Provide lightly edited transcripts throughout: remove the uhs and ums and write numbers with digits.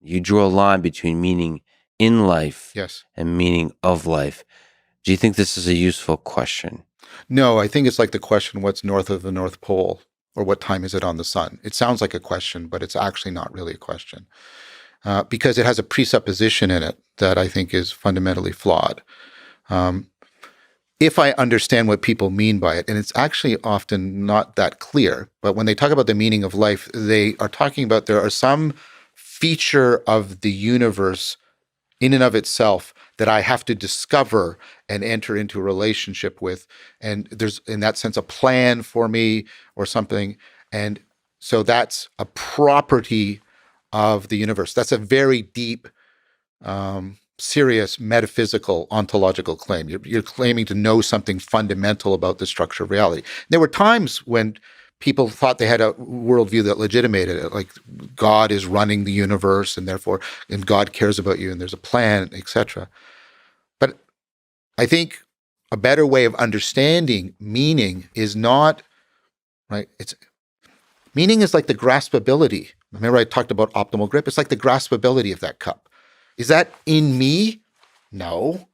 You drew a line between meaning in life Yes. and meaning of life. Do you think this is a useful question? No, I think it's like the question, what's north of the North Pole? Or what time is it on the sun? It sounds like a question, but it's actually not really a question. Because it has a presupposition in it that I think is fundamentally flawed. If I understand what people mean by it, and it's actually often not that clear, but when they talk about the meaning of life, they are talking about there are some feature of the universe in and of itself that I have to discover and enter into a relationship with. And there's, in that sense, a plan for me or something. And so that's a property of the universe. That's a very deep, serious metaphysical ontological claim. You're claiming to know something fundamental about the structure of reality. There were times when people thought they had a worldview that legitimated it, like God is running the universe and therefore, and God cares about you and there's a plan, etc. But I think a better way of understanding meaning is not, right? Meaning is like the graspability. Remember I talked about optimal grip? It's like the graspability of that cup. Is that in me? No.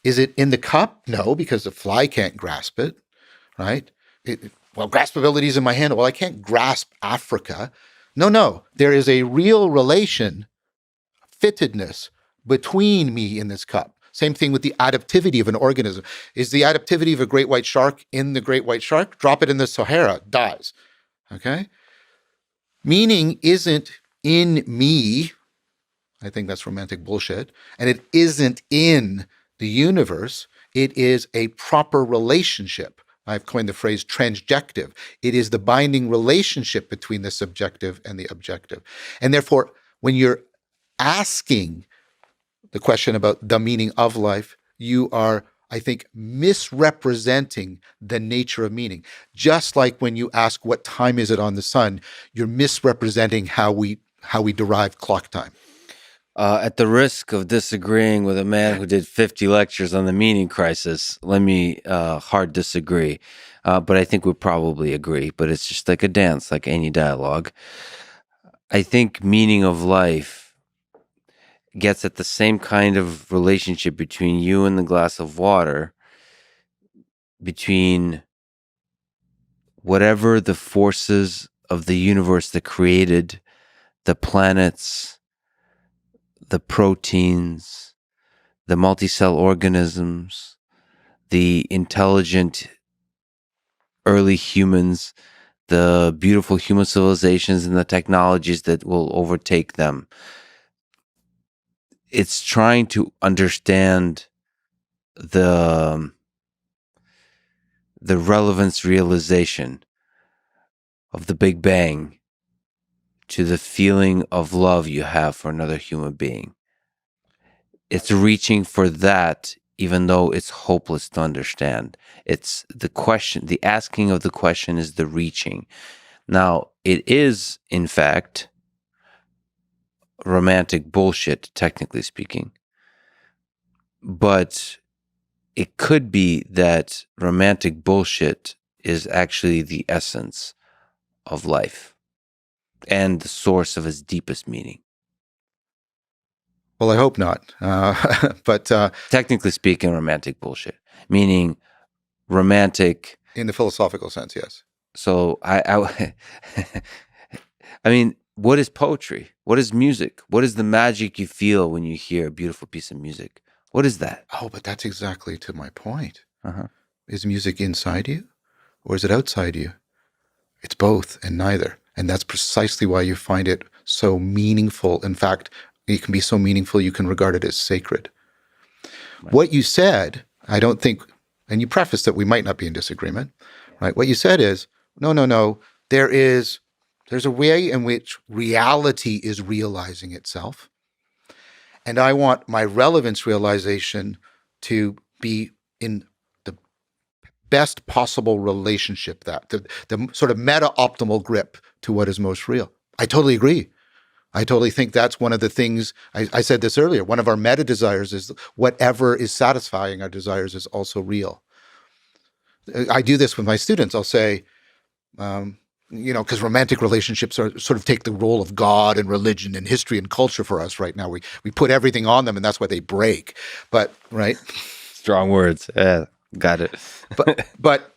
Is it in the cup? No, because the fly can't grasp it, right? Well, graspability is in my hand. Well, I can't grasp Africa. No. There is a real relation, fittedness between me and this cup. Same thing with the adaptivity of an organism. Is the adaptivity of a great white shark in the great white shark? Drop it in the Sahara, dies. Okay? Meaning isn't in me. I think that's romantic bullshit. And it isn't in the universe. It is a proper relationship. I've coined the phrase transjective. It is the binding relationship between the subjective and the objective. And therefore, when you're asking the question about the meaning of life, you are, I think, misrepresenting the nature of meaning. Just like when you ask what time is it on the sun, you're misrepresenting how we derive clock time. At the risk of disagreeing with a man who did 50 lectures on the meaning crisis, let me hard disagree. But I think we probably agree. But it's just like a dance, like any dialogue. I think meaning of life gets at the same kind of relationship between you and the glass of water, between whatever the forces of the universe that created the planets, the proteins, the multicell organisms, the intelligent early humans, the beautiful human civilizations, and the technologies that will overtake them. It's trying to understand the relevance realization of the Big Bang to the feeling of love you have for another human being. It's reaching for that, even though it's hopeless to understand. It's the question, the asking of the question is the reaching. Now, it is, in fact, romantic bullshit, technically speaking. But it could be that romantic bullshit is actually the essence of life and the source of its deepest meaning. Well, I hope not. But technically speaking, romantic bullshit, meaning romantic in the philosophical sense, yes. So I mean, what is poetry? What is music? What is the magic you feel when you hear a beautiful piece of music? What is that? Oh, but that's exactly to my point. Is music inside you or is it outside you? It's both and neither. And that's precisely why you find it so meaningful. In fact, it can be so meaningful you can regard it as sacred. Right. What you said, I don't think, and you prefaced that we might not be in disagreement, right? What you said is, no. There's a way in which reality is realizing itself. And I want my relevance realization to be in the best possible relationship, that the sort of meta-optimal grip to what is most real. I totally agree. I totally think that's one of the things, I said this earlier, one of our meta desires is whatever is satisfying our desires is also real. I do this with my students. I'll say, because romantic relationships are sort of take the role of God and religion and history and culture for us right now. We put everything on them, and that's why they break. But right, Strong words. Yeah, got it. but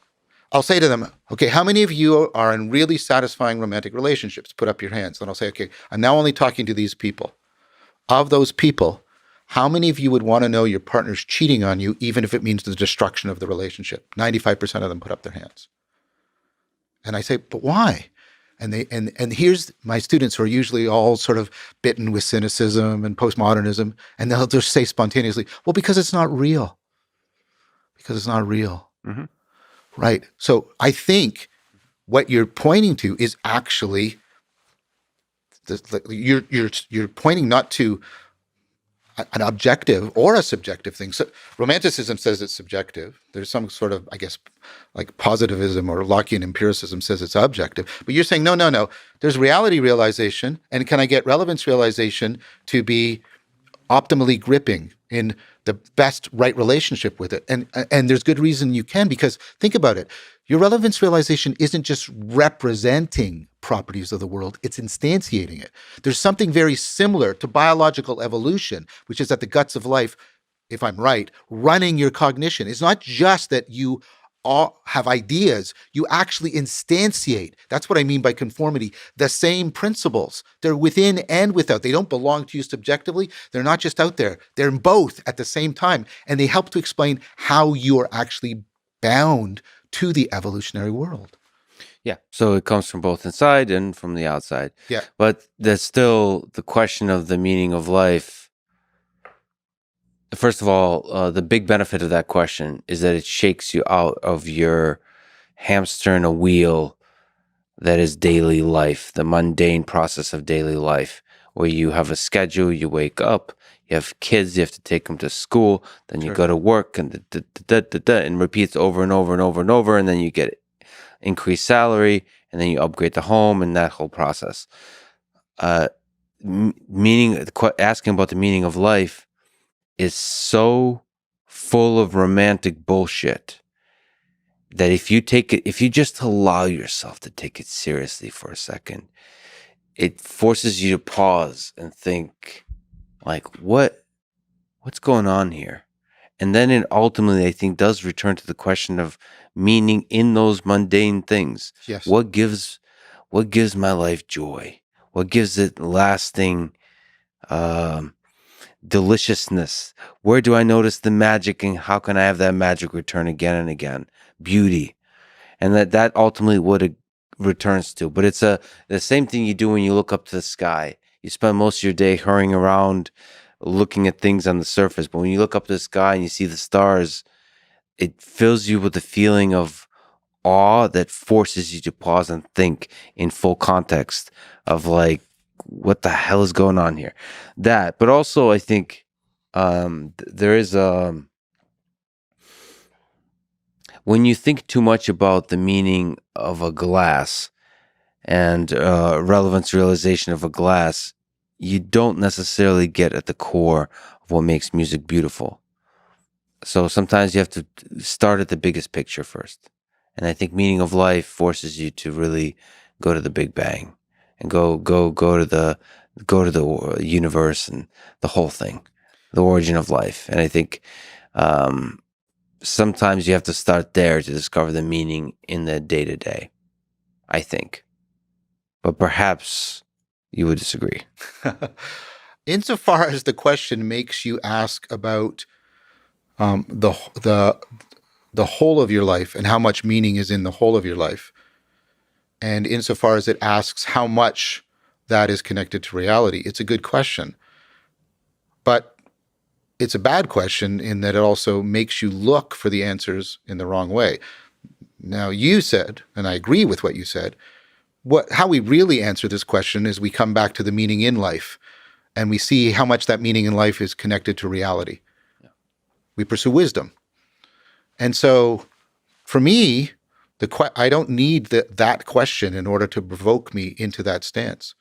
I'll say to them, okay, how many of you are in really satisfying romantic relationships? Put up your hands. And I'll say, okay, I'm now only talking to these people. Of those people, how many of you would want to know your partner's cheating on you, even if it means the destruction of the relationship? 95% of them put up their hands. And I say, but why? And here's my students who are usually all sort of bitten with cynicism and postmodernism, and they'll just say spontaneously, well, because it's not real. Because it's not real. Mm-hmm. Right. So I think what you're pointing to is actually you're pointing not to an objective or a subjective thing. So Romanticism says it's subjective. There's some sort of, I guess, like positivism or Lockean empiricism says it's objective. But you're saying, no. There's reality realization. And can I get relevance realization to be optimally gripping in the best right relationship with it? And there's good reason you can, because think about it. Your relevance realization isn't just representing properties of the world, it's instantiating it. There's something very similar to biological evolution, which is at the guts of life, if I'm right, running your cognition. It's not just that you all have ideas, you actually instantiate. That's what I mean by conformity. The same principles. They're within and without. They don't belong to you subjectively. They're not just out there. They're in both at the same time. And they help to explain how you are actually bound to the evolutionary world. Yeah. So it comes from both inside and from the outside. Yeah. But there's still the question of the meaning of life. First of all, the big benefit of that question is that it shakes you out of your hamster in a wheel that is daily life, the mundane process of daily life, where you have a schedule, you wake up, you have kids, you have to take them to school, then you go to work, and and repeats over and over and over and over, and then you get increased salary, and then you upgrade the home, and that whole process. Asking about the meaning of life is so full of romantic bullshit that if you just allow yourself to take it seriously for a second, it forces you to pause and think, like, what's going on here? And then it ultimately, I think, does return to the question of meaning in those mundane things. Yes. What gives my life joy? What gives it lasting deliciousness? Where do I notice the magic, and how can I have that magic return again and again? Beauty. And that ultimately what it returns to. But it's the same thing you do when you look up to the sky. You spend most of your day hurrying around looking at things on the surface. But when you look up to the sky and you see the stars, it fills you with a feeling of awe that forces you to pause and think in full context of, like, what the hell is going on here? That, but also I think there is when you think too much about the meaning of a glass and relevance realization of a glass, you don't necessarily get at the core of what makes music beautiful. So sometimes you have to start at the biggest picture first. And I think meaning of life forces you to really go to the Big Bang and go to the universe and the whole thing, the origin of life. And I think sometimes you have to start there to discover the meaning in the day-to-day, I think. But perhaps you would disagree. Insofar as the question makes you ask about the whole of your life and how much meaning is in the whole of your life, and insofar as it asks how much that is connected to reality, it's a good question. But it's a bad question in that it also makes you look for the answers in the wrong way. Now, you said, and I agree with what you said, how we really answer this question is we come back to the meaning in life, and we see how much that meaning in life is connected to reality. Yeah. We pursue wisdom. And so, for me, I don't need that question in order to provoke me into that stance.